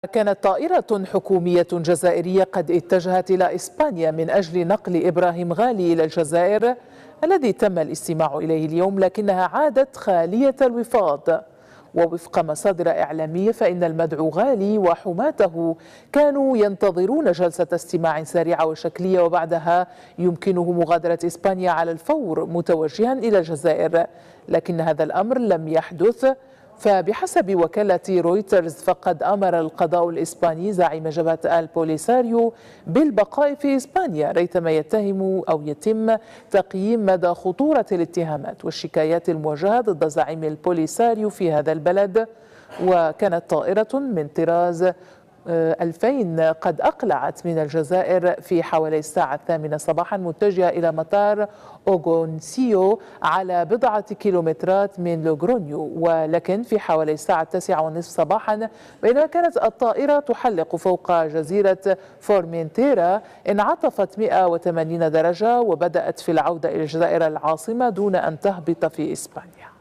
كانت طائرة حكومية جزائرية قد اتجهت إلى إسبانيا من أجل نقل إبراهيم غالي إلى الجزائر الذي تم الاستماع إليه اليوم، لكنها عادت خالية الوفاض. ووفق مصادر إعلامية فإن المدعو غالي وحماته كانوا ينتظرون جلسة استماع سريعة وشكلية، وبعدها يمكنه مغادرة إسبانيا على الفور متوجها إلى الجزائر، لكن هذا الأمر لم يحدث. فبحسب وكالة رويترز فقد أمر القضاء الإسباني زعيم جبهة البوليساريو بالبقاء في إسبانيا ريثما يتم تقييم مدى خطورة الاتهامات والشكايات الموجهة ضد زعيم البوليساريو في هذا البلد. وكانت طائرة من طراز 2000 قد أقلعت من الجزائر في حوالي الساعة 8 صباحا متجهة إلى مطار أوغونسيو على بضعة كيلومترات من لوغرونيو، ولكن في حوالي الساعة 9:30 صباحا بينما كانت الطائرة تحلق فوق جزيرة فورمنتيرا انعطفت 180 درجة وبدأت في العودة إلى الجزائر العاصمة دون أن تهبط في إسبانيا.